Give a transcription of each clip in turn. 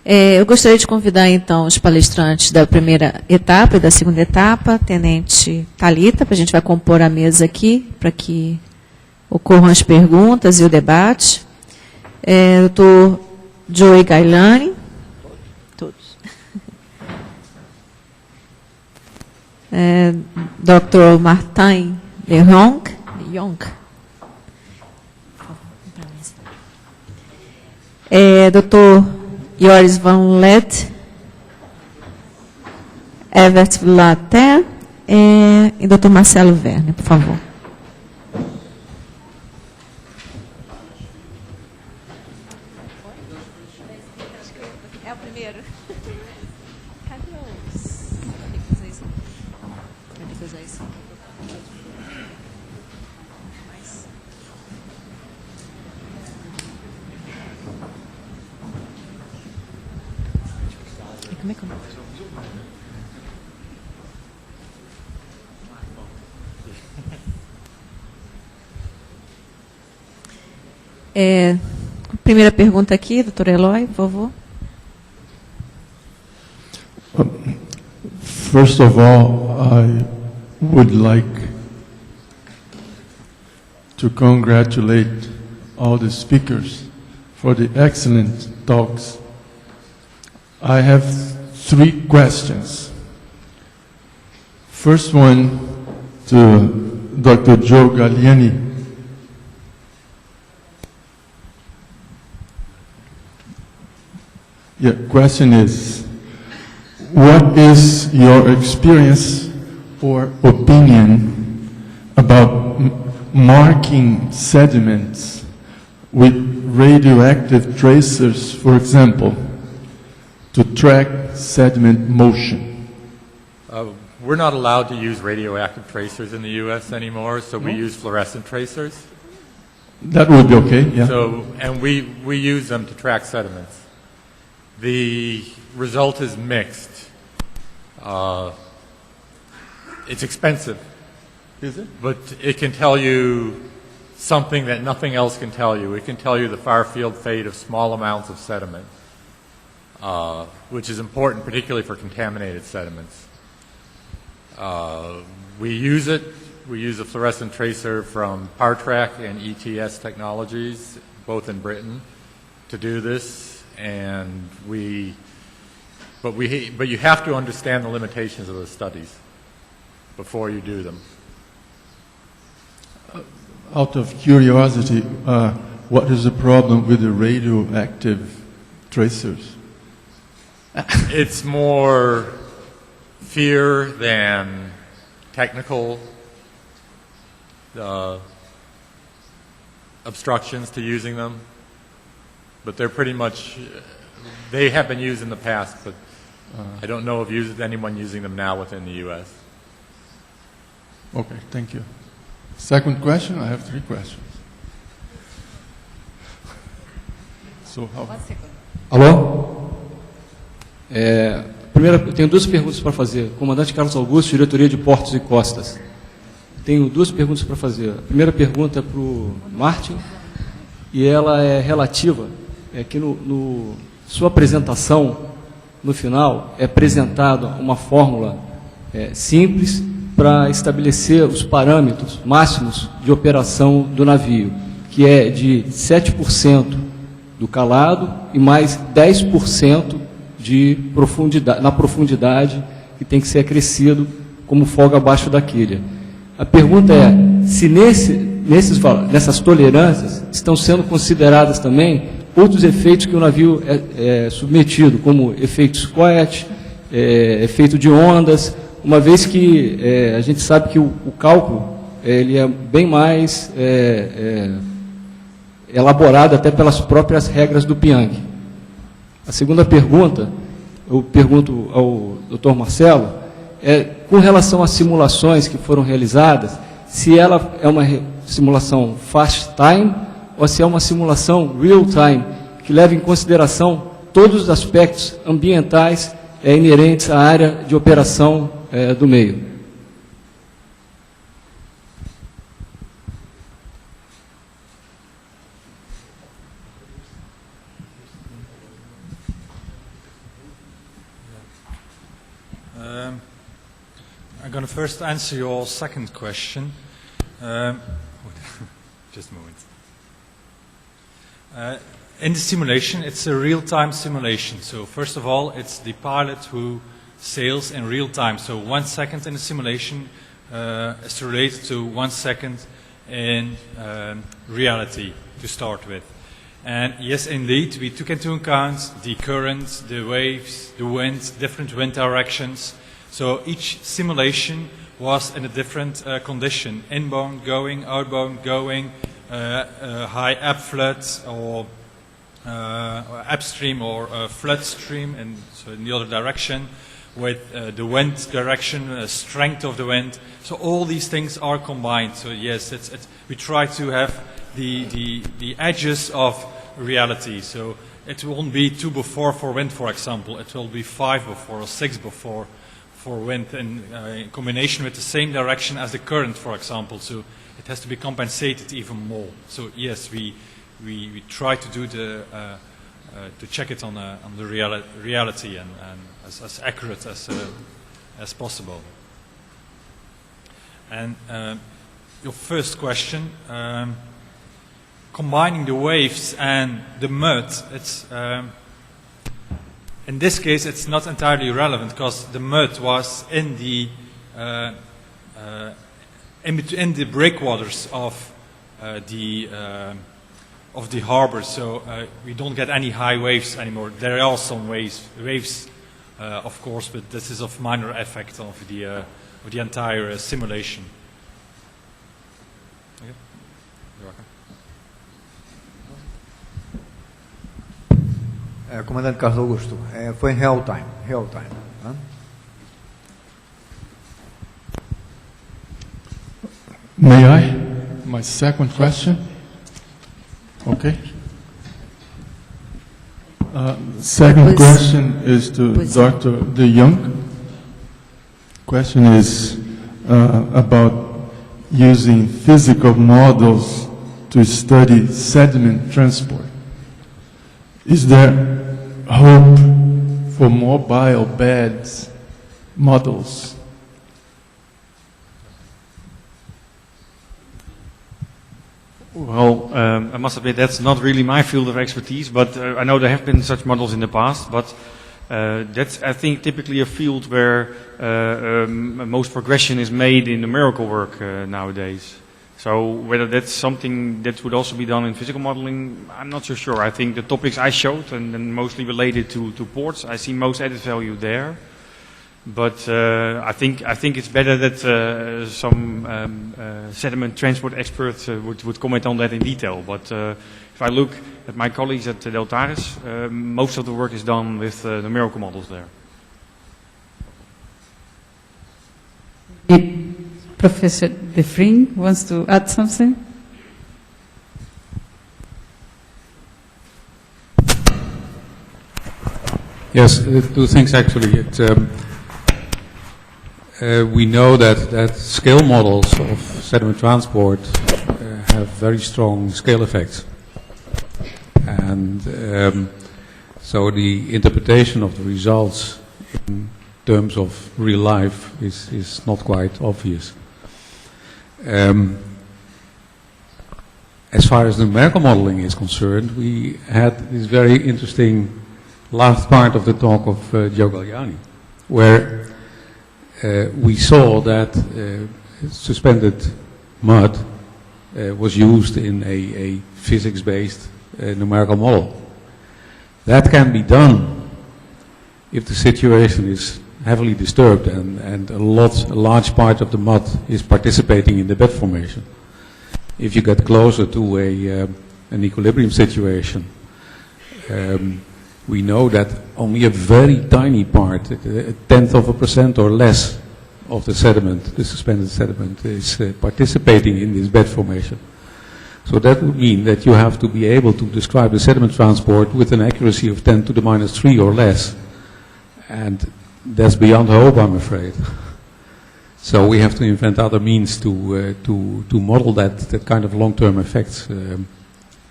Eu gostaria de convidar, então, os palestrantes da primeira etapa e da segunda etapa, Tenente Thalita, para a gente vai compor a mesa aqui, para que ocorram as perguntas e o debate. Dr. Joey Gailani. Todos. Dr. Martin de Jong. Dr. Joris van Led, Evert Vlater e Dr. Marcelo Werner, por favor. É o primeiro. Cadê os? Vai ter que fazer isso. Vai ter que usar isso. Como é que primeira pergunta aqui, doutor Eloy, por favor. First of all, I would like to congratulate all the speakers for the excellent talks. I have 3 questions. First one to Dr. Joe Galliani. Yeah, question is, what is your experience or opinion about marking sediments with radioactive tracers, for example, to track sediment motion? We're not allowed to use radioactive tracers in the U.S. anymore, so we use fluorescent tracers. That would be okay, yeah. So, and we use them to track sediments. The result is mixed. It's expensive. Is it? But it can tell you something that nothing else can tell you. It can tell you the far-field fate of small amounts of sediment, which is important particularly for contaminated sediments. We use it. We use a fluorescent tracer from Partrack and ETS Technologies, both in Britain, to do this. And but you have to understand the limitations of the studies before you do them. Out of curiosity, what is the problem with the radioactive tracers? It's more fear than technical obstructions to using them. But they're pretty much, they have been used in the past, but I don't know of anyone using them now within the U.S. Okay, thank you. Second question, I have 3 questions. So how... Alô? Primeiro, eu tenho 2 perguntas para fazer. Comandante Carlos Augusto, Diretoria de Portos e Costas. Tenho 2 perguntas para fazer. A primeira pergunta é para o Martin, e ela é relativa, que sua apresentação, no final, é apresentada uma fórmula simples para estabelecer os parâmetros máximos de operação do navio, que é de 7% do calado e mais 10% de profundidade, na profundidade que tem que ser acrescido como folga abaixo da quilha. A pergunta é se nessas tolerâncias estão sendo consideradas também outros efeitos que o navio é submetido, como efeito squat, efeito de ondas, uma vez que a gente sabe que o cálculo ele é bem mais elaborado até pelas próprias regras do PIANG. A segunda pergunta, eu pergunto ao Dr. Marcelo, com relação às simulações que foram realizadas, se ela é uma simulação fast time ou se é uma simulação real time, que leva em consideração todos os aspectos ambientais inerentes à área de operação do meio. I'm going to first answer your second question. Just a moment. In the simulation, it's a real-time simulation. So first of all, it's the pilot who sails in real time. So 1 second in the simulation is related to 1 second in reality to start with. And yes, indeed, we took into account the current, the waves, the wind, different wind directions. So each simulation was in a different condition. Inbound going, outbound going, high ebb flood or upstream or flood stream, and so in the other direction, with the wind direction, strength of the wind. So all these things are combined. So yes, we try to have the edges of reality. So it won't be 2 before for wind, for example. It will be 5 before or 6 before for wind in combination with the same direction as the current, for example. So it has to be compensated even more. So yes, we try to do to check it on the reality and as accurate as possible. And your first question, combining the waves and the mud, it's in this case it's not entirely relevant because the mud was in the breakwaters of the harbor, so we don't get any high waves anymore. There are some waves, of course, but this is of minor effect of the entire simulation. Okay. You're welcome. Comandante Carlos Augusto, foi em real time. Né? May I? My second question. Okay. Second question is to Dr. De Jong. Question is about using physical models to study sediment transport. Is there hope for mobile beds models? Well, I must admit that's not really my field of expertise, but I know there have been such models in the past, but that's, I think, typically a field where most progression is made in numerical work nowadays. So whether that's something that would also be done in physical modeling, I'm not so sure. I think the topics I showed, and mostly related to ports, I see most added value there. But I think it's better that some sediment transport experts would comment on that in detail. But if I look at my colleagues at Deltares, most of the work is done with numerical models there. Professor De Vriend wants to add something? Yes, 2 things actually. We know that scale models of sediment transport have very strong scale effects. And so the interpretation of the results in terms of real life is not quite obvious. As far as numerical modeling is concerned, we had this very interesting last part of the talk of Joe Galliani, where we saw that suspended mud was used in a physics-based numerical model. That can be done if the situation is heavily disturbed and a large part of the mud is participating in the bed formation. If you get closer to an equilibrium situation, we know that only a very tiny part, 0.1% or less of the sediment, the suspended sediment, is participating in this bed formation. So that would mean that you have to be able to describe the sediment transport with an accuracy of 10 to the minus 3 or less. And that's beyond hope, I'm afraid. So we have to invent other means to model that kind of long-term effects.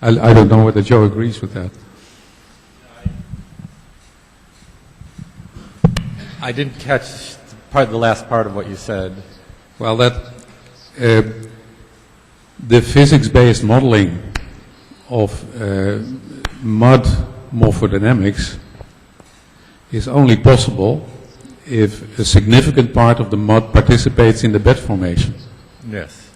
I don't know whether Joe agrees with that. I didn't catch the last part of what you said. Well, that the physics-based modeling of mud morphodynamics is only possible if a significant part of the mud participates in the bed formation. Yes.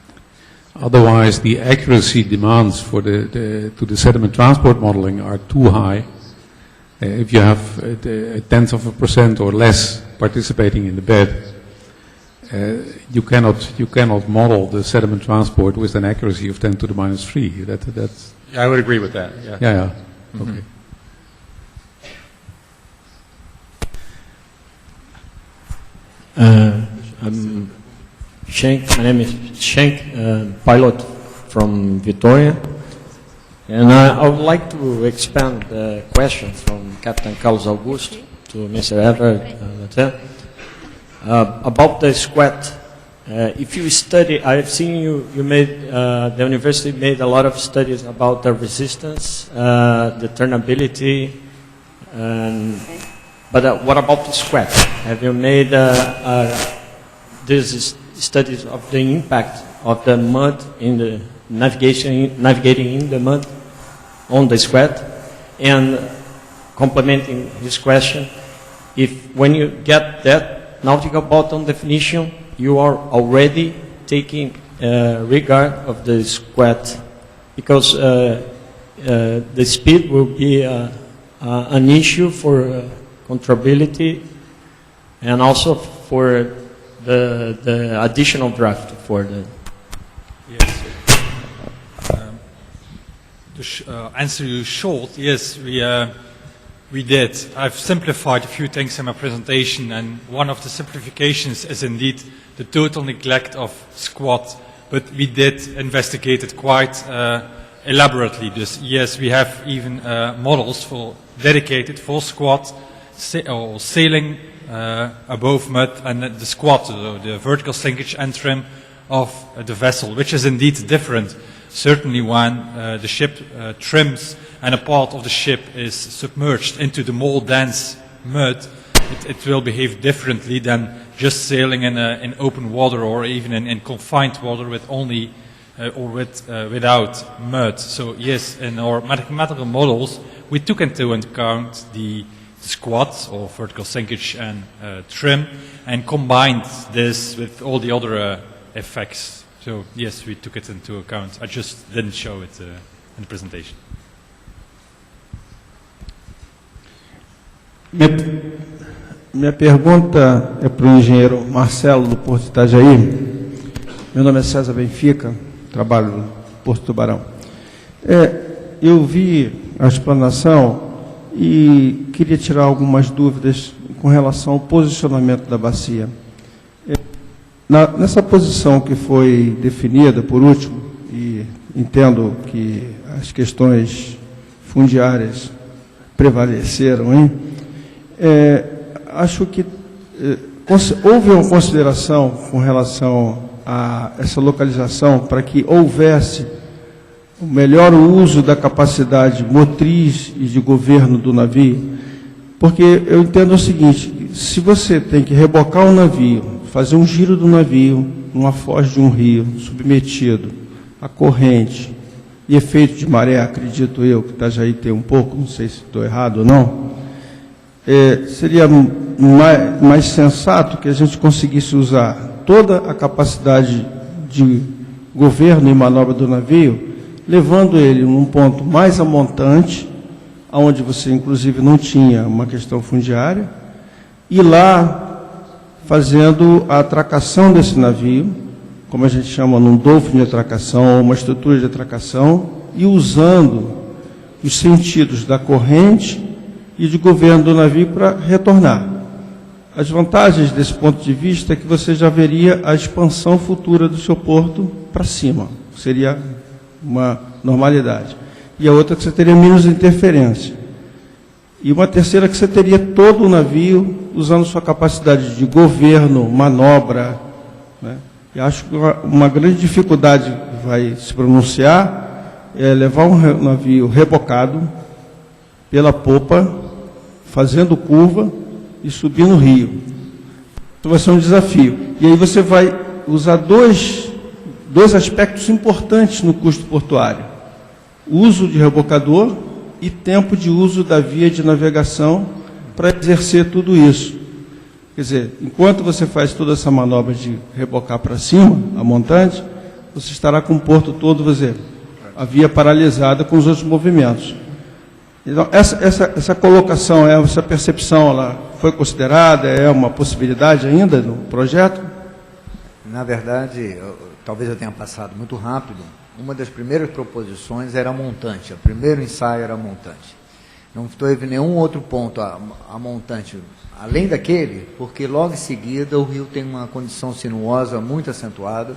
Otherwise, the accuracy demands for to the sediment transport modeling are too high. If you have a tenth of a percent or less participating in the bed, you cannot model the sediment transport with an accuracy of 10 to the minus 3. That's I would agree with that. Yeah. yeah. Mhm. Okay. I'm Schenk. My name is Schenk, pilot from Vitória. And I would like to expand the question from Captain Carlos Augusto to Mr. Everett about the squat. If you study, I've seen you made, the university made a lot of studies about the resistance, the turnability, but what about the squat? Have you made these studies of the impact of the mud in the navigating in the mud on the squat? And complementing his question, if when you get that nautical bottom definition, you are already taking regard of the squat, because the speed will be an issue for controllability and also for the additional draft for the... Yes. To answer you short, yes, we did. I've simplified a few things in my presentation, and one of the simplifications is indeed the total neglect of squat, but we did investigate it quite elaborately. Just, yes, we have even models dedicated for squat, or sailing above mud, and the squat, the vertical sinkage and trim of the vessel, which is indeed different. Certainly when the ship trims and a part of the ship is submerged into the more dense mud, it will behave differently than just sailing in open water, or even in confined water with only or without mud. So yes, in our mathematical models, we took into account the squat or vertical sinkage and trim, and combined this with all the other effects. So yes, we took it into account. I just didn't show it in the presentation. Minha pergunta é para o engenheiro Marcelo, do Porto de Itajaí. Meu nome é César Benfica, trabalho no Porto Tubarão. Eu vi a explanação e queria tirar algumas dúvidas com relação ao posicionamento da bacia. Nessa posição que foi definida por último, e entendo que as questões fundiárias prevaleceram, hein? Acho que houve uma consideração com relação a essa localização para que houvesse o melhor uso da capacidade motriz e de governo do navio, porque eu entendo o seguinte: se você tem que rebocar um navio, fazer um giro do navio numa foz de um rio, submetido a corrente e efeito de maré, acredito eu, que Itajaí tem um pouco, não sei se estou errado ou não, seria mais sensato que a gente conseguisse usar toda a capacidade de governo e manobra do navio, levando ele num ponto mais a montante, onde você inclusive não tinha uma questão fundiária, e lá fazendo a atracação desse navio, como a gente chama num dolphin de atracação, ou uma estrutura de atracação, e usando os sentidos da corrente e de governo do navio para retornar. As vantagens desse ponto de vista é que você já veria a expansão futura do seu porto para cima, seria uma normalidade. E a outra é que você teria menos interferência. E uma terceira que você teria todo o navio usando sua capacidade de governo, manobra, né? E acho que uma grande dificuldade que vai se pronunciar é levar um navio rebocado pela popa, fazendo curva e subir no rio. Então vai ser um desafio. E aí você vai usar dois aspectos importantes no custo portuário. O uso de rebocador e tempo de uso da via de navegação para exercer tudo isso. Quer dizer, enquanto você faz toda essa manobra de rebocar para cima, a montante, você estará com o porto todo, vou dizer, a via paralisada com os outros movimentos. Então, essa colocação, essa percepção, ela foi considerada, é uma possibilidade ainda no projeto? Na verdade, talvez eu tenha passado muito rápido, uma das primeiras proposições era a montante, o primeiro ensaio era a montante. Não teve nenhum outro ponto a montante, além daquele, porque logo em seguida o rio tem uma condição sinuosa muito acentuada,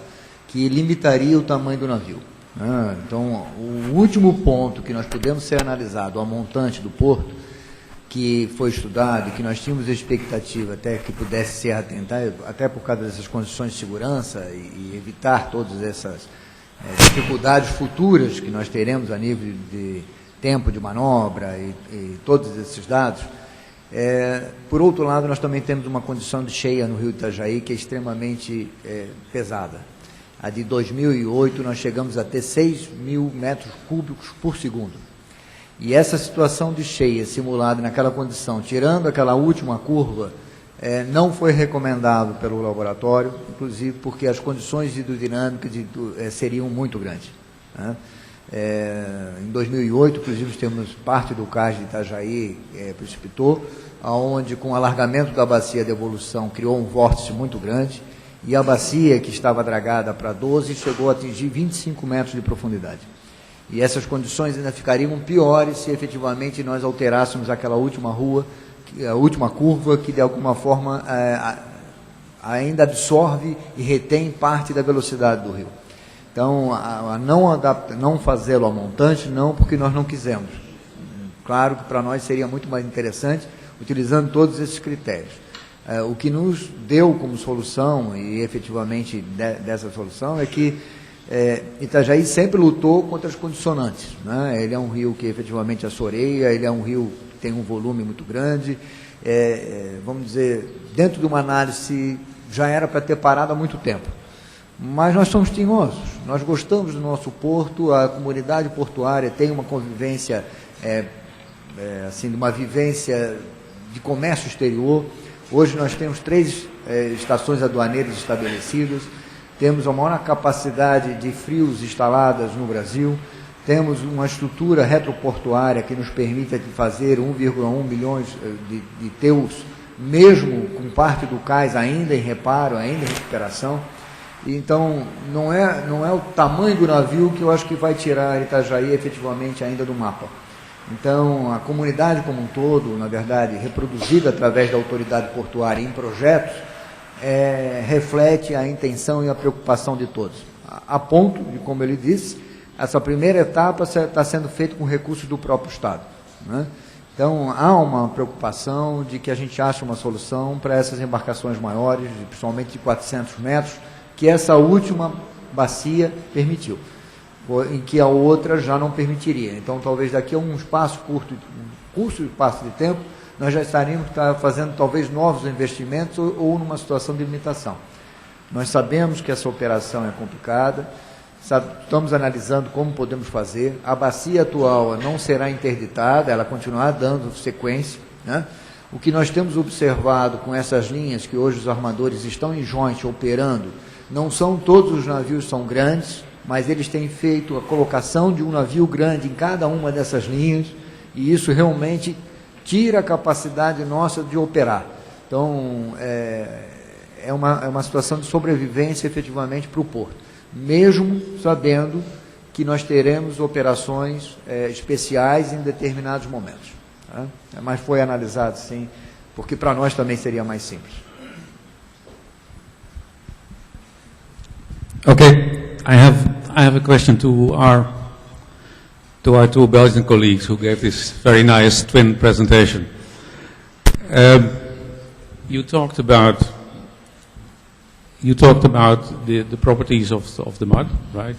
que limitaria o tamanho do navio. Então, o último ponto que nós pudemos ser analisado, a montante do porto, que foi estudado e que nós tínhamos expectativa até que pudesse ser atentado, até por causa dessas condições de segurança e evitar todas essas dificuldades futuras que nós teremos a nível de tempo de manobra e todos esses dados. Por outro lado, nós também temos uma condição de cheia no rio Itajaí que é extremamente pesada. A de 2008 nós chegamos a ter 6 mil metros cúbicos por segundo. E essa situação de cheia simulada naquela condição, tirando aquela última curva, não foi recomendado pelo laboratório, inclusive porque as condições hidrodinâmicas seriam muito grandes. Em 2008, inclusive, temos parte do cais de Itajaí precipitou, onde com o alargamento da bacia de evolução criou um vórtice muito grande, e a bacia, que estava dragada para 12, chegou a atingir 25 metros de profundidade. E essas condições ainda ficariam piores se efetivamente nós alterássemos aquela última rua, a última curva, que de alguma forma ainda absorve e retém parte da velocidade do rio. Então, não fazê-lo a montante, não, porque nós não quisemos. Claro que para nós seria muito mais interessante, utilizando todos esses critérios. O que nos deu como solução, e efetivamente dessa solução, é que Itajaí sempre lutou contra as condicionantes. Ele é um rio que efetivamente assoreia, ele é um rio que tem um volume muito grande, vamos dizer, dentro de uma análise já era para ter parado há muito tempo. Mas nós somos tinhosos, nós gostamos do nosso porto, a comunidade portuária tem uma convivência, assim, de uma vivência de comércio exterior. Hoje nós temos 3 estações aduaneiras estabelecidas, temos a maior capacidade de frios instaladas no Brasil, temos uma estrutura retroportuária que nos permite fazer 1,1 milhões de teus, mesmo com parte do cais ainda em reparo, ainda em recuperação. Então, não é o tamanho do navio que eu acho que vai tirar Itajaí efetivamente ainda do mapa. Então, a comunidade como um todo, na verdade, reproduzida através da autoridade portuária em projetos, reflete a intenção e a preocupação de todos. A ponto de, como ele disse, essa primeira etapa está sendo feita com recursos do próprio Estado. Então, há uma preocupação de que a gente ache uma solução para essas embarcações maiores, principalmente de 400 metros, que essa última bacia permitiu, em que a outra já não permitiria. Então, talvez daqui a um espaço curto de tempo, nós já estaríamos fazendo talvez novos investimentos ou numa situação de limitação. Nós sabemos que essa operação é complicada, estamos analisando como podemos fazer. A bacia atual não será interditada, ela continuará dando sequência. O que nós temos observado com essas linhas que hoje os armadores estão em joint operando, não são todos os navios são grandes, mas eles têm feito a colocação de um navio grande em cada uma dessas linhas, e isso realmente tira a capacidade nossa de operar. Então, é uma situação de sobrevivência efetivamente para o porto, mesmo sabendo que nós teremos operações especiais em determinados momentos. Mas foi analisado, sim, porque para nós também seria mais simples. Okay, I have a question to our 2 Belgian colleagues who gave this very nice twin presentation. You talked about the properties of the mud, right?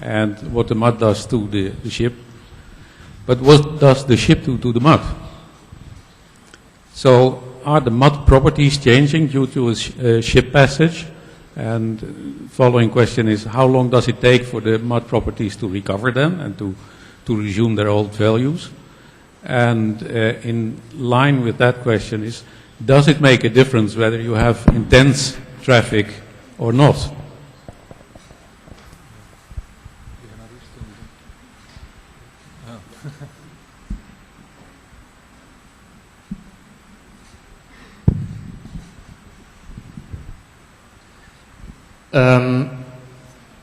And what the mud does to the ship. But what does the ship do to the mud? So are the mud properties changing due to ship passage? And following question is, how long does it take for the mud properties to recover them and to resume their old values? And in line with that question is, does it make a difference whether you have intense traffic or not?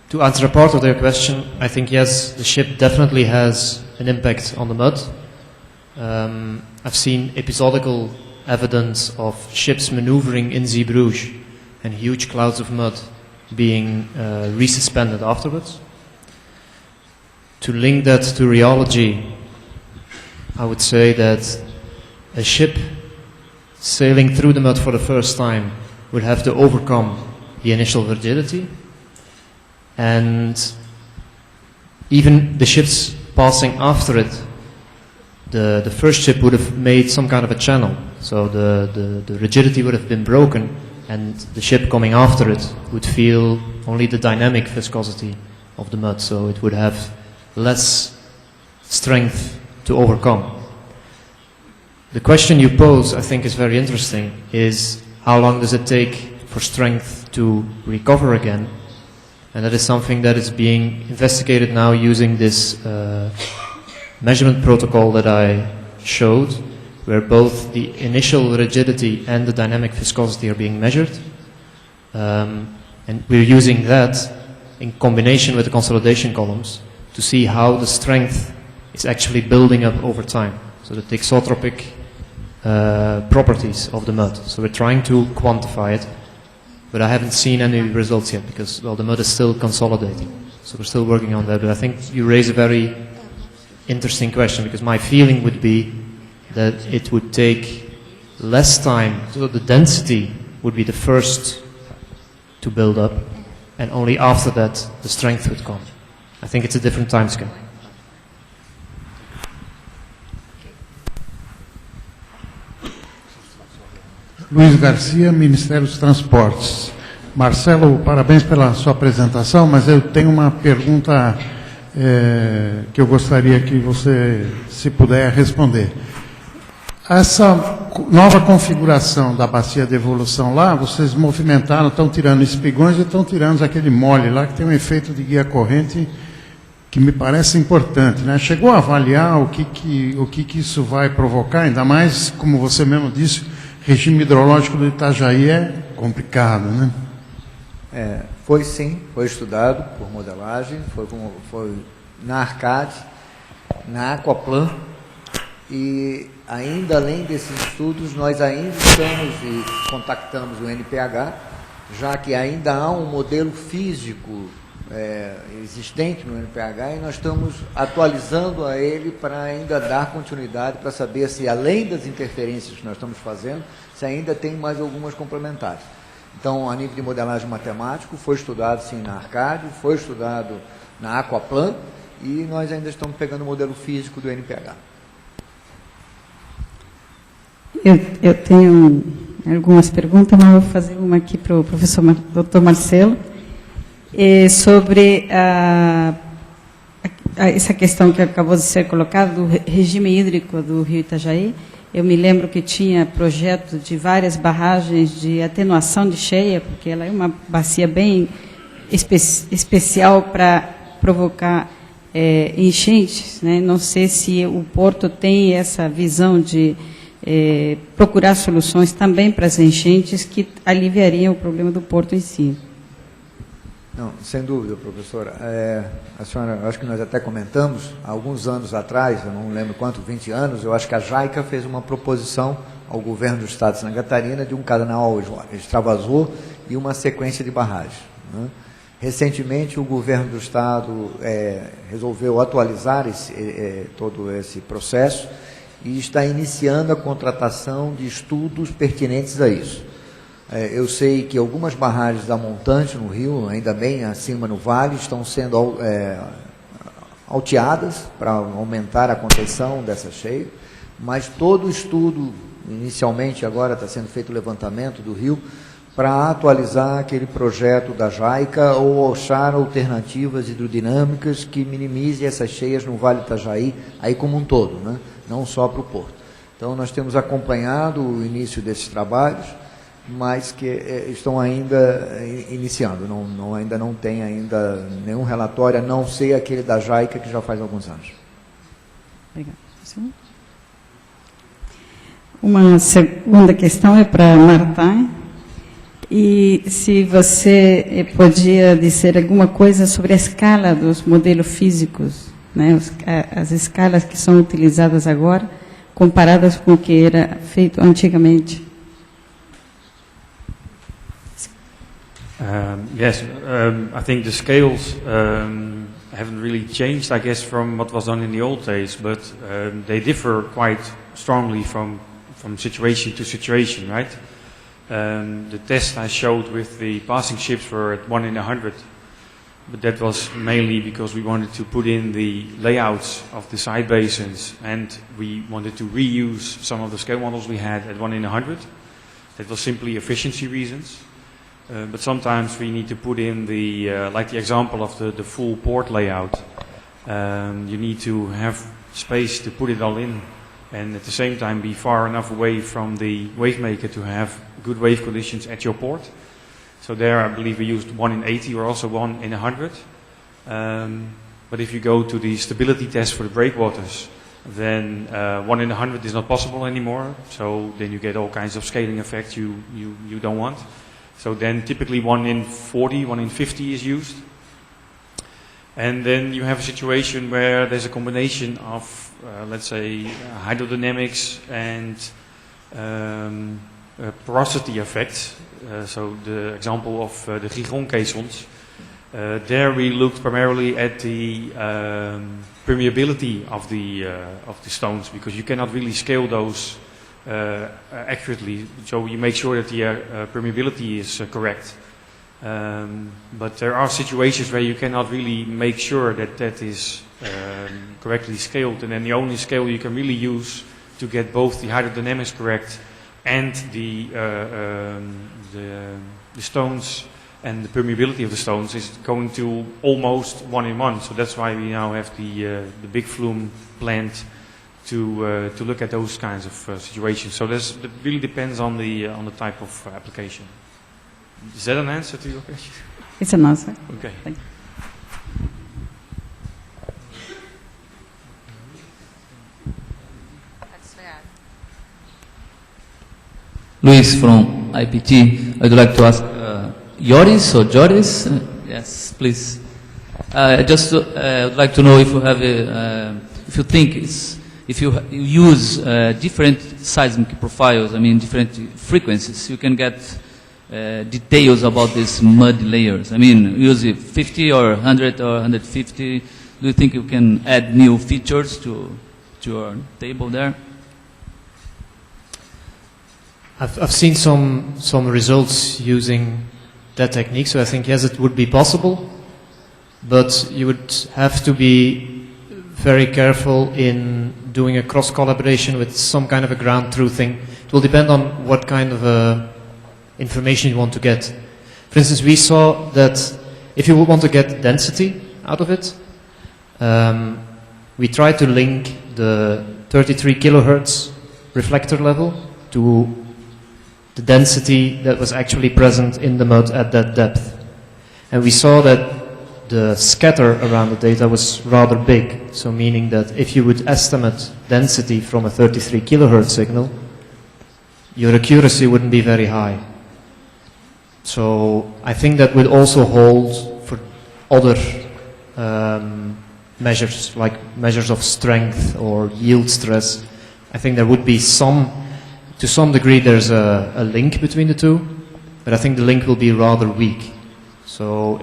To answer a part of their question, I think yes, the ship definitely has an impact on the mud. I've seen episodical evidence of ships maneuvering in Zeebrugge and huge clouds of mud being resuspended afterwards. To link that to rheology, I would say that a ship sailing through the mud for the first time would have to overcome the initial rigidity, and even the ships passing after it, the first ship would have made some kind of a channel, so the rigidity would have been broken, and the ship coming after it would feel only the dynamic viscosity of the mud, so it would have less strength to overcome. The question you pose, I think, is very interesting, is how long does it take for strength to recover again? And that is something that is being investigated now using this measurement protocol that I showed, where both the initial rigidity and the dynamic viscosity are being measured. And we're using that in combination with the consolidation columns to see how the strength is actually building up over time. So the thixotropic properties of the mud. So we're trying to quantify it, but I haven't seen any results yet because, well, the mud is still consolidating. So we're still working on that. But I think you raise a very interesting question, because my feeling would be that it would take less time. So the density would be the first to build up, and only after that the strength would come. I think it's a different time scale. Luiz Garcia, Ministério dos Transportes. Marcelo, parabéns pela sua apresentação, mas eu tenho uma pergunta que eu gostaria que você, se puder, responder. Essa nova configuração da bacia de evolução lá, vocês movimentaram, estão tirando espigões e estão tirando aquele mole lá, que tem um efeito de guia corrente que me parece importante, né? Chegou a avaliar o que isso vai provocar, ainda mais, como você mesmo disse, regime hidrológico do Itajaí é complicado, né? Foi sim, foi estudado por modelagem, foi na Arcade, na Aquaplan, e ainda além desses estudos, nós ainda estamos e contactamos o NPH, já que ainda há um modelo físico existente no NPH, e nós estamos atualizando a ele para ainda dar continuidade, para saber se, além das interferências que nós estamos fazendo, se ainda tem mais algumas complementares. Então, a nível de modelagem matemático, foi estudado sim na Arcade, foi estudado na Aquaplan, e nós ainda estamos pegando o modelo físico do NPH. Eu tenho algumas perguntas, mas vou fazer uma aqui para o professor Dr. Marcelo. Sobre essa questão que acabou de ser colocada do regime hídrico do rio Itajaí. Eu me lembro que tinha projeto de várias barragens de atenuação de cheia, porque ela é uma bacia bem especial para provocar enchentes, né? Não sei se o Porto tem essa visão de procurar soluções também para as enchentes que aliviariam o problema do Porto em si. Não, sem dúvida, professora. A senhora, acho que nós até comentamos, há alguns anos atrás, eu não lembro quanto, 20 anos, eu acho que a JAICA fez uma proposição ao governo do Estado de Santa Catarina de um canal extravasor e uma sequência de barragens, né? Recentemente, o governo do Estado resolveu atualizar todo esse processo e está iniciando a contratação de estudos pertinentes a isso. Eu sei que algumas barragens da montante no rio, ainda bem acima no vale, estão sendo alteadas para aumentar a contenção dessa cheia, mas todo o estudo inicialmente agora está sendo feito o levantamento do rio, para atualizar aquele projeto da JAICA ou achar alternativas hidrodinâmicas que minimizem essas cheias no Vale do Itajaí, aí como um todo, né? Não só para o porto. Então, nós temos acompanhado o início desses trabalhos, mas que estão ainda iniciando, ainda não tem ainda nenhum relatório, a não ser aquele da JAICA, que já faz alguns anos. Obrigada. Uma segunda questão é para Martin. E se você podia dizer alguma coisa sobre a escala dos modelos físicos, né, as escalas que são utilizadas agora, comparadas com o que era feito antigamente. Yes, I think the scales haven't really changed, I guess, from what was done in the old days, but they differ quite strongly from situation to situation, right? The test I showed with the passing ships were at 1 in 100, but that was mainly because we wanted to put in the layouts of the side basins, and we wanted to reuse some of the scale models we had at 1 in 100. That was simply efficiency reasons. But sometimes we need to put in the, like the example of the full port layout. You need to have space to put it all in, and at the same time be far enough away from the wave maker to have good wave conditions at your port. So there I believe we used 1 in 80 or also 1 in 100. But if you go to the stability test for the breakwaters, then 1 in 100 is not possible anymore. So then you get all kinds of scaling effects you don't want. So then typically 1 in 40, 1 in 50 is used. And then you have a situation where there's a combination of, let's say, hydrodynamics and porosity effects. So the example of the Gigon caissons, there we looked primarily at the permeability of the stones, because you cannot really scale those accurately. So you make sure that the permeability is correct. But there are situations where you cannot really make sure that that is correctly scaled, and then the only scale you can really use to get both the hydrodynamics correct and the stones and the permeability of the stones is going to almost 1 in 1. So that's why we now have the big flume plant to look at those kinds of situations. So it really depends on the type of application. Is that an answer to your question? It's an answer. Okay. Thank you. Luis from IPT. I'd like to ask Joris or Joris. Yes, please. I just would like to know if you have, if you think if you use different seismic profiles, I mean different frequencies, you can get details about these mud layers. I mean, use 50 or 100 or 150. Do you think you can add new features to your table there? I've seen some results using that technique, so I think yes, it would be possible, but you would have to be very careful in doing a cross collaboration with some kind of a ground truthing. It will depend on what kind of information you want to get. For instance, we saw that if you want to get density out of it, we tried to link the 33 kilohertz reflector level to the density that was actually present in the mud at that depth. And we saw that the scatter around the data was rather big, so meaning that if you would estimate density from a 33 kilohertz signal, your accuracy wouldn't be very high. So I think that would also hold for other measures, like measures of strength or yield stress. I think there would be to some degree there's a link between the two, but I think the link will be rather weak. So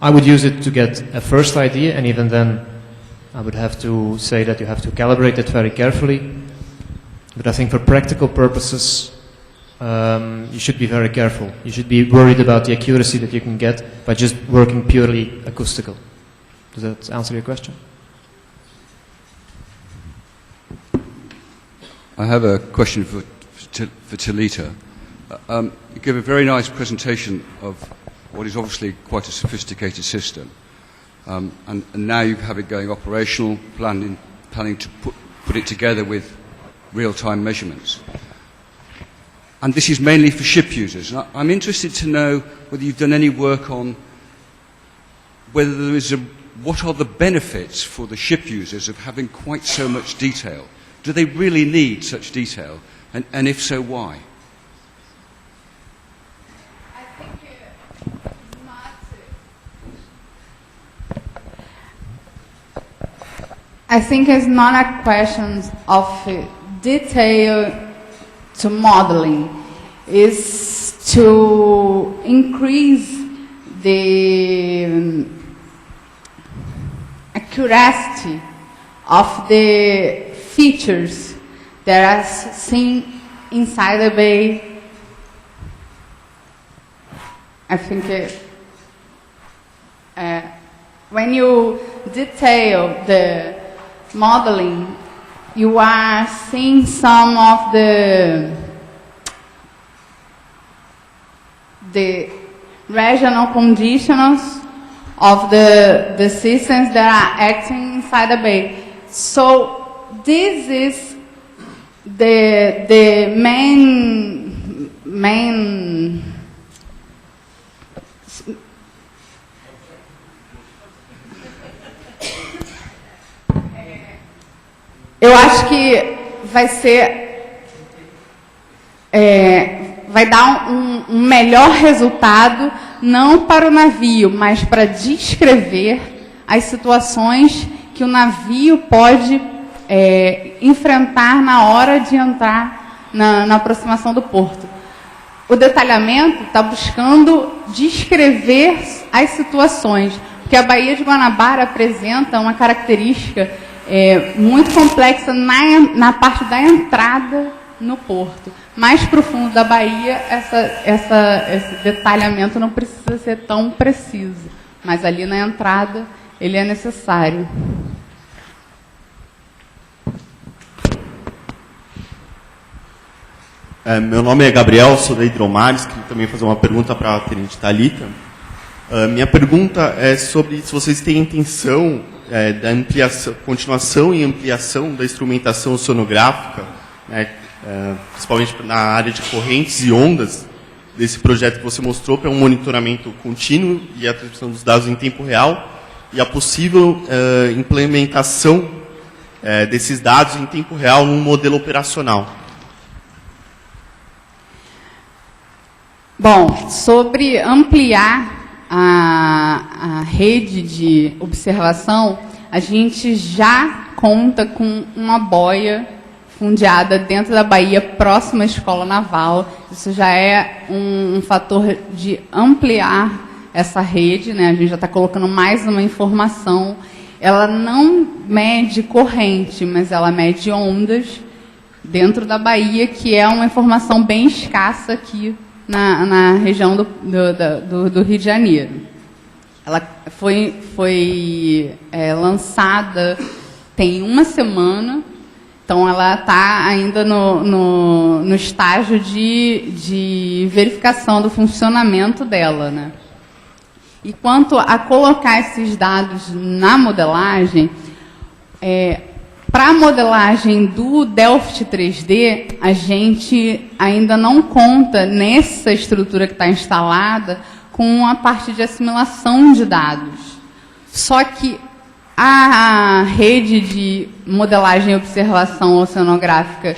I would use it to get a first idea, and even then I would have to say that you have to calibrate it very carefully. But I think for practical purposes, you should be very careful. You should be worried about the accuracy that you can get by just working purely acoustical. Does that answer your question? I have a question for Talita. You give a very nice presentation of what is obviously quite a sophisticated system. And now you have it going operational, planning to put it together with real-time measurements. And this is mainly for ship users. And I'm interested to know whether you've done any work on whether there is what are the benefits for the ship users of having quite so much detail? Do they really need such detail? And if so, why? I think it's not a question of detail to modeling. It's to increase the accuracy of the features that are seen inside the bay. I think when you detail the modeling, you are seeing some of the regional conditions of the systems that are acting inside the bay. So this is the main eu acho que vai dar um melhor resultado, não para o navio, mas para descrever as situações que o navio pode enfrentar na hora de entrar na aproximação do porto. O detalhamento está buscando descrever as situações, porque a Baía de Guanabara apresenta uma característica muito complexa na parte da entrada no porto. Mais profundo da Bahia, esse detalhamento não precisa ser tão preciso, mas ali na entrada ele é necessário. Meu nome é Gabriel, sou da Hidromares, queria também fazer uma pergunta para a Tenente Talita. Minha pergunta é sobre se vocês têm intenção da ampliação, continuação e ampliação da instrumentação oceanográfica, né, principalmente na área de correntes e ondas, desse projeto que você mostrou, para um monitoramento contínuo e a transmissão dos dados em tempo real, e a possível implementação desses dados em tempo real num modelo operacional. Bom, sobre ampliar a rede de observação, a gente já conta com uma boia fundeada dentro da Bahia, próxima à Escola Naval. Isso já é um fator de ampliar essa rede, né? A gente já está colocando mais uma informação. Ela não mede corrente, mas ela mede ondas dentro da Bahia, que é uma informação bem escassa aqui na região do Rio de Janeiro. Ela foi lançada tem uma semana, então ela está ainda no estágio de verificação do funcionamento dela, né? E quanto a colocar esses dados na modelagem, para a modelagem do Delft 3D, a gente ainda não conta, nessa estrutura que está instalada, com a parte de assimilação de dados. Só que a rede de modelagem e observação oceanográfica,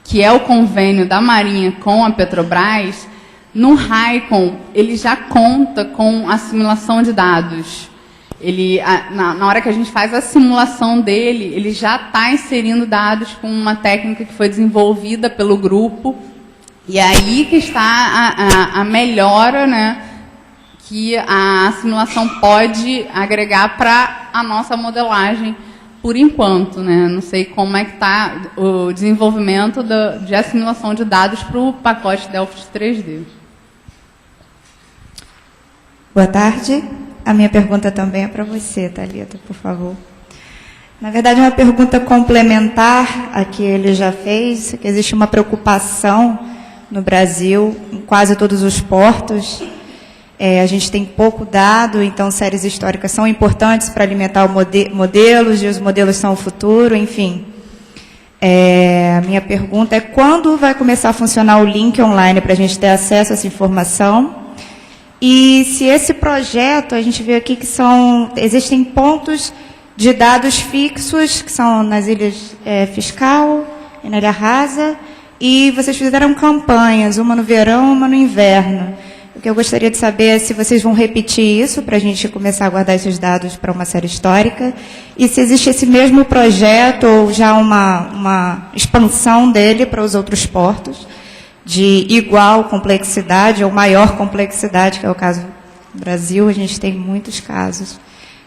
que é o convênio da Marinha com a Petrobras, no RAICON, ele já conta com assimilação de dados. Na hora que a gente faz a simulação dele, ele já está inserindo dados com uma técnica que foi desenvolvida pelo grupo. E aí que está a melhora, né, que a simulação pode agregar para a nossa modelagem por enquanto, né? Não sei como é que está o desenvolvimento de assimilação de dados para o pacote Delft 3D. Boa tarde. A minha pergunta também é para você, Talita, por favor. Na verdade, é uma pergunta complementar a que ele já fez, que existe uma preocupação no Brasil, em quase todos os portos. A gente tem pouco dado, então séries históricas são importantes para alimentar modelos, e os modelos são o futuro, enfim. A minha pergunta é quando vai começar a funcionar o link online para a gente ter acesso a essa informação? E se esse projeto, a gente vê aqui que existem pontos de dados fixos, que são nas ilhas Fiscal e na Ilha Rasa, e vocês fizeram campanhas, uma no verão, uma no inverno. O que eu gostaria de saber é se vocês vão repetir isso para a gente começar a guardar esses dados para uma série histórica, e se existe esse mesmo projeto ou já uma expansão dele para os outros portos, de igual complexidade ou maior complexidade, que é o caso do Brasil, a gente tem muitos casos.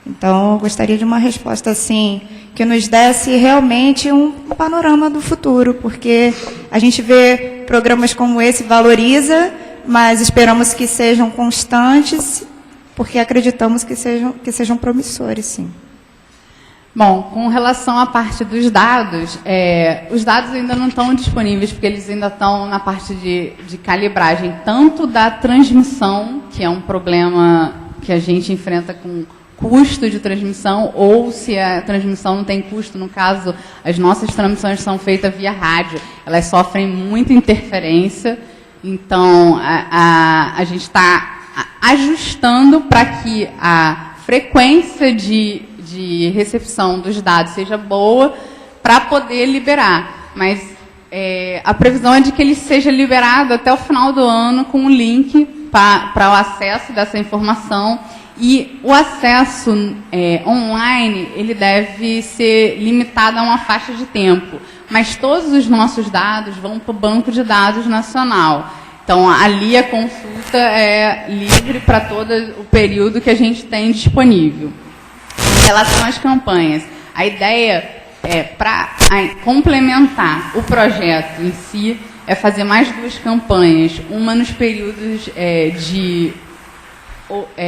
Então, eu gostaria de uma resposta assim, que nos desse realmente um panorama do futuro, porque a gente vê programas como esse, valoriza, mas esperamos que sejam constantes, porque acreditamos que sejam promissores, sim. Bom, com relação à parte dos dados, os dados ainda não estão disponíveis, porque eles ainda estão na parte de calibragem, tanto da transmissão, que é um problema que a gente enfrenta com custo de transmissão, ou se a transmissão não tem custo, no caso, as nossas transmissões são feitas via rádio, elas sofrem muita interferência, então a gente está ajustando para que a frequência de recepção dos dados seja boa para poder liberar. Mas a previsão é de que ele seja liberado até o final do ano com um link para o acesso dessa informação. E o acesso online, ele deve ser limitado a uma faixa de tempo. Mas todos os nossos dados vão para o Banco de Dados Nacional. Então, ali a consulta é livre para todo o período que a gente tem disponível. Em relação às campanhas, a ideia para complementar o projeto em si, é fazer mais 2 campanhas, uma nos períodos de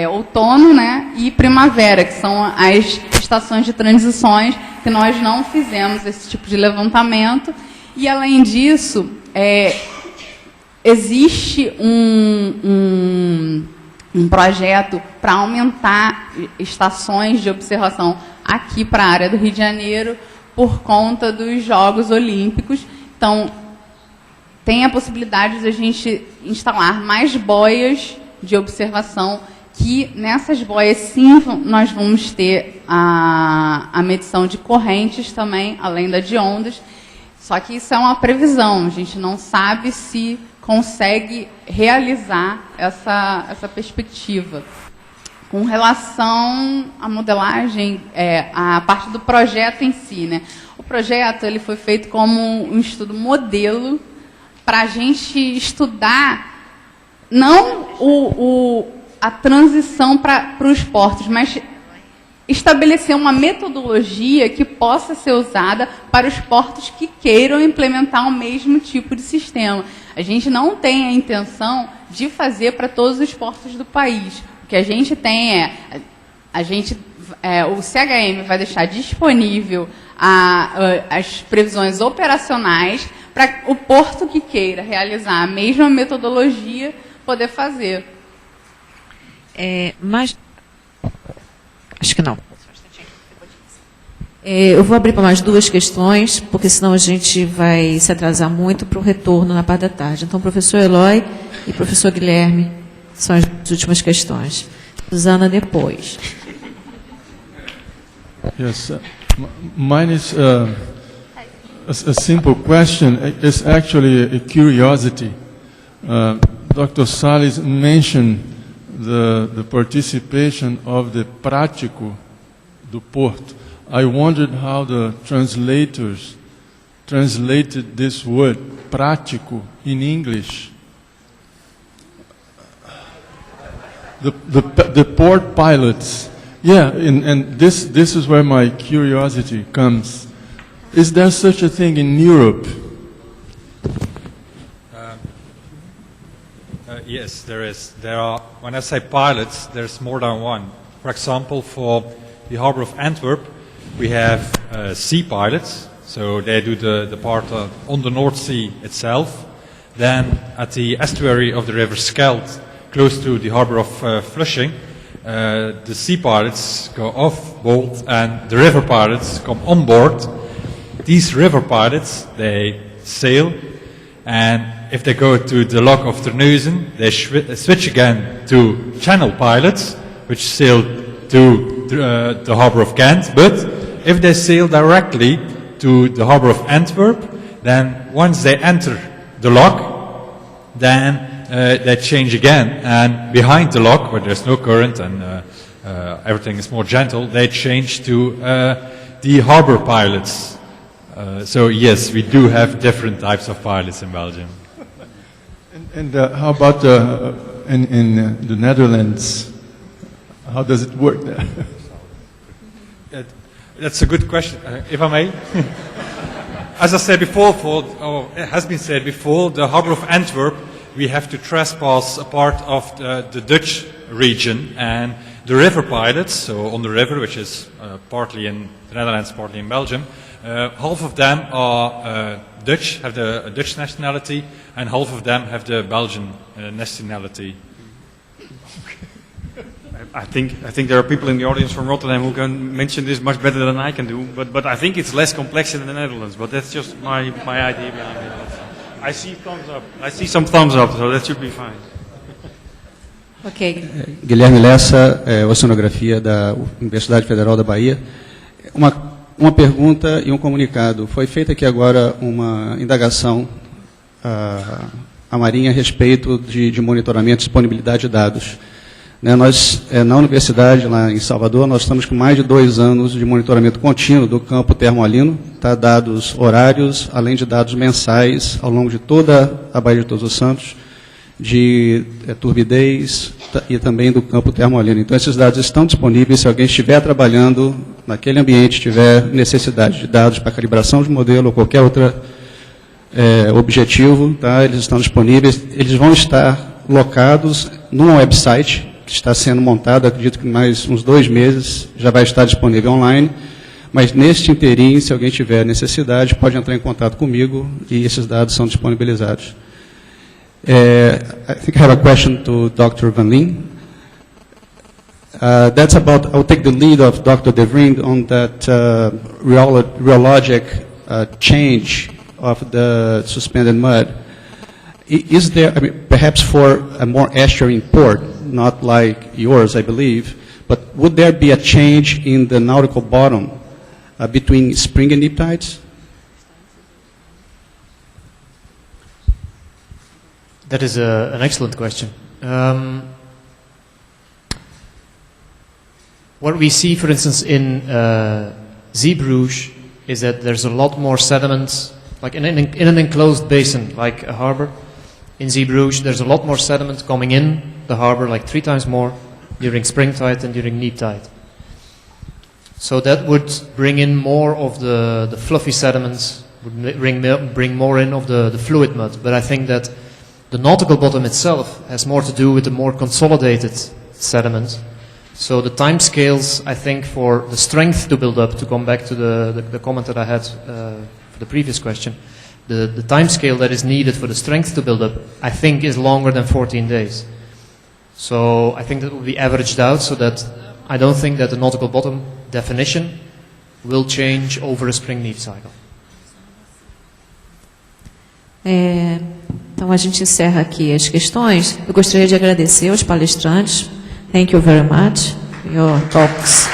outono, né, e primavera, que são as estações de transições, que nós não fizemos esse tipo de levantamento. E, além disso, existe um projeto para aumentar estações de observação aqui para a área do Rio de Janeiro por conta dos Jogos Olímpicos. Então, tem a possibilidade de a gente instalar mais boias de observação, que nessas boias, sim, nós vamos ter a medição de correntes também, além da de ondas. Só que isso é uma previsão, a gente não sabe se consegue realizar essa perspectiva. Com relação à modelagem, a parte do projeto em si, né? O projeto ele foi feito como um estudo modelo para a gente estudar não a transição para os portos, mas estabelecer uma metodologia que possa ser usada para os portos que queiram implementar o mesmo tipo de sistema. A gente não tem a intenção de fazer para todos os portos do país. O que a gente tem o CHM vai deixar disponível as previsões operacionais para o porto que queira realizar a mesma metodologia poder fazer. Mas acho que não. Eu vou abrir para mais 2 questões, porque senão a gente vai se atrasar muito para o retorno na parte da tarde. Então, professor Eloy e professor Guilherme são as últimas questões. Susana, depois. Yes, mine is a simple question. It's actually a curiosity. Dr. Salles mentioned the participation of the prático do Porto. I wondered how the translators translated this word, prático, in English. The port pilots. Yeah, and this is where my curiosity comes. Is there such a thing in Europe? Yes, there is. There are. When I say pilots, there's more than one. For example, for the harbor of Antwerp, we have sea pilots, so they do the part on the North Sea itself. Then at the estuary of the River Scheldt, close to the harbor of Flushing, the sea pilots go off board and the river pilots come on board. These river pilots, they sail, and if they go to the lock of Terneuzen, they switch again to channel pilots, which sail to the harbor of Ghent. But if they sail directly to the harbor of Antwerp, then once they enter the lock, then they change again, and behind the lock, where there's no current and everything is more gentle, they change to the harbor pilots. So yes, we do have different types of pilots in Belgium. And how about in the Netherlands? How does it work there? That's a good question, if I may. As I said before, it has been said before, the harbor of Antwerp, we have to trespass a part of the Dutch region, and the river pilots, so on the river, which is partly in the Netherlands, partly in Belgium, half of them are Dutch, have the Dutch nationality, and half of them have the Belgian nationality. I think there are people in the audience from Rotterdam who can mention this much better than I can do, but I think it's less complex in the Netherlands, but that's just my idea behind it. I see thumbs up. I see some thumbs up, so that should be fine. Ok. Guilherme Lessa, Oceanografia da Universidade Federal da Bahia. Uma pergunta e um comunicado. Foi feita aqui agora uma indagação à Marinha a respeito de monitoramento e disponibilidade de dados. Nós, na universidade, lá em Salvador, nós estamos com mais de 2 anos de monitoramento contínuo do campo termoalino, dados horários, além de dados mensais, ao longo de toda a Baía de Todos os Santos, de turbidez e também do campo termoalino. Então, esses dados estão disponíveis. Se alguém estiver trabalhando naquele ambiente, tiver necessidade de dados para calibração de modelo ou qualquer outro objetivo, eles estão disponíveis. Eles vão estar locados num website que está sendo montado, acredito que mais uns 2 meses já vai estar disponível online, mas neste inteirinho, se alguém tiver necessidade, pode entrar em contato comigo e esses dados são disponibilizados. I think I have a question to Dr. Van Leen. That's about, I'll take the lead of Dr. De Vriend on that rheologic change of the suspended mud. Is there, perhaps for a more estuarine port, not like yours, I believe, but would there be a change in the nautical bottom between spring and neap tides? That is an excellent question. What we see, for instance, in Zeebrugge is that there's a lot more sediment, like in an enclosed basin, like a harbor. In Zeebrugge, there's a lot more sediment coming in the harbor, like 3 times more during spring tide than during neap tide. So that would bring in more of the fluffy sediments, would bring more in of the fluid mud. But I think that the nautical bottom itself has more to do with the more consolidated sediment. So the time scales, I think, for the strength to build up, to come back to the comment that I had for the previous question, the time scale that is needed for the strength to build up, I think, is longer than 14 days. So I think that will be averaged out, so that I don't think that the nautical bottom definition will change over a spring neap cycle. Então a gente encerra aqui as questões. Eu gostaria de agradecer aos palestrantes. Thank you very much for your talks.